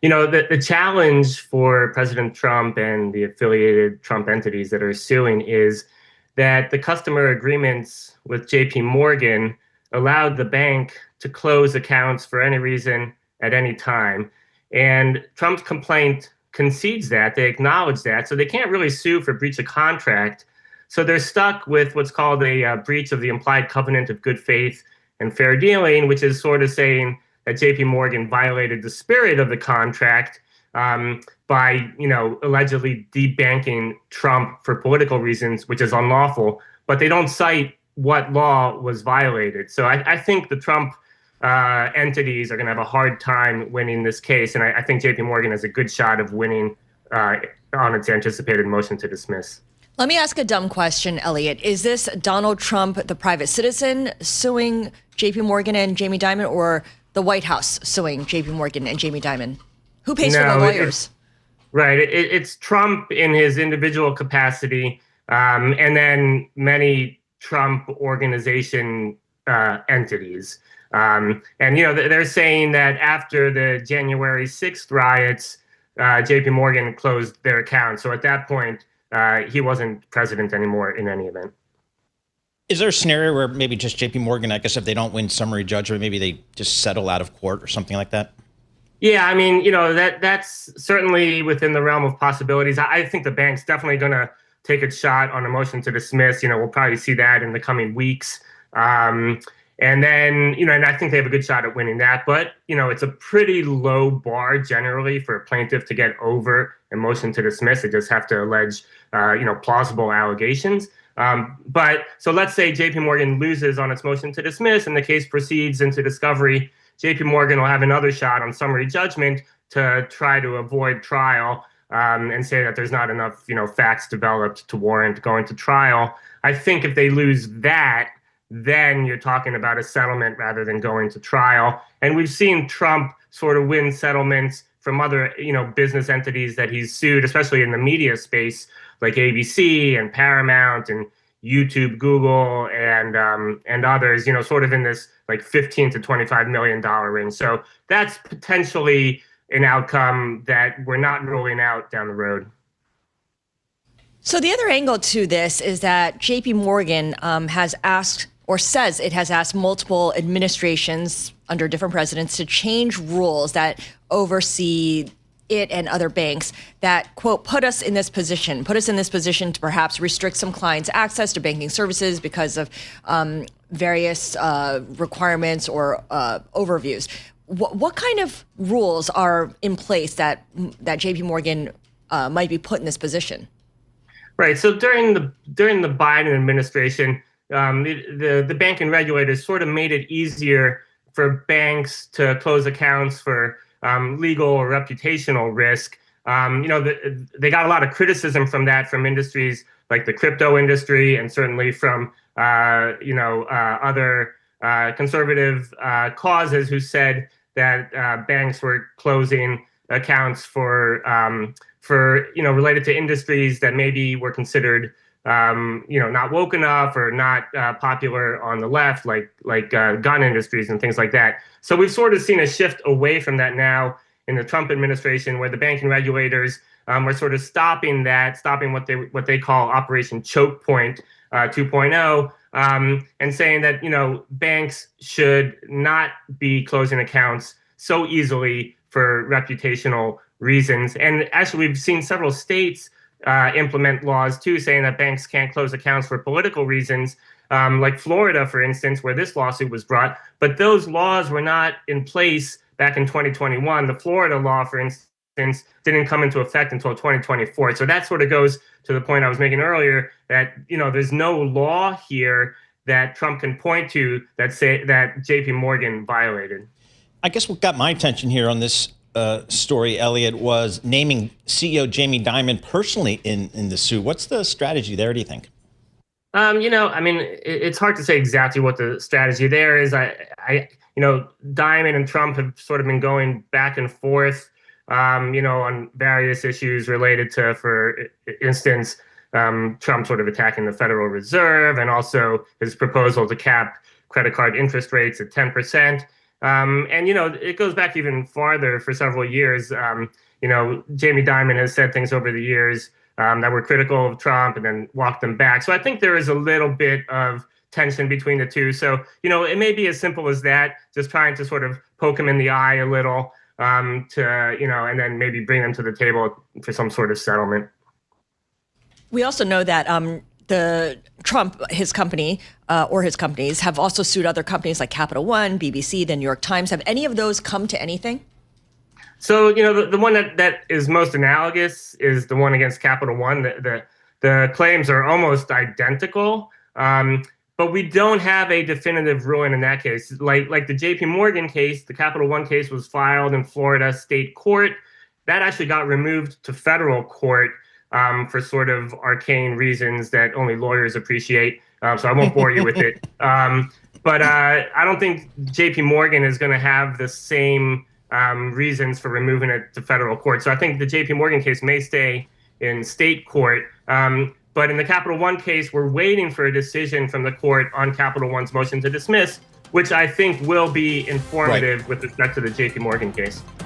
The challenge for President Trump and the affiliated Trump entities that are suing is that the customer agreements with JP Morgan allowed the bank to close accounts for any reason at any time. And Trump's complaint concedes that, they acknowledge that, so they can't really sue for breach of contract. So they're stuck with what's called a breach of the implied covenant of good faith and fair dealing, which is sort of saying that JP Morgan violated the spirit of the contract by, allegedly debanking Trump for political reasons, which is unlawful. But they don't cite what law was violated. So I think the Trump entities are going to have a hard time winning this case. And I think JP Morgan has a good shot of winning on its anticipated motion to dismiss. Let me ask a dumb question, Elliot. Is this Donald Trump, the private citizen, suing JP Morgan and Jamie Dimon, or the White House suing JP Morgan and Jamie Dimon? Who pays for the lawyers? It's Trump in his individual capacity, and then many Trump organization entities. They're saying that after the January 6th riots, JP Morgan closed their account. So at that point, he wasn't president anymore in any event. Is there a scenario where maybe just JP Morgan, I guess if they don't win summary judgment, maybe they just settle out of court or something like that? Yeah, I mean, that's certainly within the realm of possibilities. I think the bank's definitely going to take a shot on a motion to dismiss. We'll probably see that in the coming weeks. And then, and I think they have a good shot at winning that. But, it's a pretty low bar generally for a plaintiff to get over a motion to dismiss. They just have to allege, plausible allegations. But so let's say JP Morgan loses on its motion to dismiss and the case proceeds into discovery. JP Morgan will have another shot on summary judgment to try to avoid trial and say that there's not enough, facts developed to warrant going to trial. I think if they lose that, then you're talking about a settlement rather than going to trial. And we've seen Trump sort of win settlements from other, business entities that he's sued, especially in the media space, like ABC and Paramount and YouTube, Google, and others, sort of in this like $15 to $25 million range. So that's potentially an outcome that we're not ruling out down the road. So the other angle to this is that JP Morgan has asked, or says it has asked, multiple administrations under different presidents to change rules that oversee it and other banks that, quote, put us in this position to perhaps restrict some clients' access to banking services because of various requirements or overviews. What kind of rules are in place that JP Morgan might be put in this position? Right. So during the Biden administration, the banking regulators sort of made it easier for banks to close accounts for legal or reputational risk. They got a lot of criticism from that from industries like the crypto industry and certainly from other conservative causes who said that banks were closing accounts for related to industries that maybe were considered not woke enough or not popular on the left, like gun industries and things like that. So we've sort of seen a shift away from that now in the Trump administration, where the banking regulators are sort of stopping what they call Operation Choke Point 2.0, and saying that banks should not be closing accounts so easily for reputational reasons. And actually, we've seen several states implement laws too, saying that banks can't close accounts for political reasons, like Florida, for instance, where this lawsuit was brought. But those laws were not in place back in 2021. The Florida law, for instance, didn't come into effect until 2024. So that sort of goes to the point I was making earlier that, there's no law here that Trump can point to that say that JP Morgan violated. I guess what got my attention here on this story, Elliot, was naming CEO Jamie Dimon personally in the suit. What's the strategy there, do you think? It's hard to say exactly what the strategy there is. Dimon and Trump have sort of been going back and forth, on various issues related to, for instance, Trump sort of attacking the Federal Reserve and also his proposal to cap credit card interest rates at 10%. And, it goes back even farther for several years. Jamie Dimon has said things over the years that were critical of Trump and then walked them back. So I think there is a little bit of tension between the two. So, it may be as simple as that, just trying to sort of poke him in the eye a little and then maybe bring them to the table for some sort of settlement. We also know that Trump, his company or his companies have also sued other companies like Capital One, BBC, the New York Times. Have any of those come to anything? So, the one that is most analogous is the one against Capital One. The claims are almost identical, but we don't have a definitive ruling in that case. Like the JPMorgan case, the Capital One case was filed in Florida state court. That actually got removed to federal court for sort of arcane reasons that only lawyers appreciate. So I won't bore you with it. But I don't think JPMorgan is going to have the same reasons for removing it to federal court. So I think the JPMorgan case may stay in state court. But in the Capital One case, we're waiting for a decision from the court on Capital One's motion to dismiss, which I think will be informative with respect to the JPMorgan case.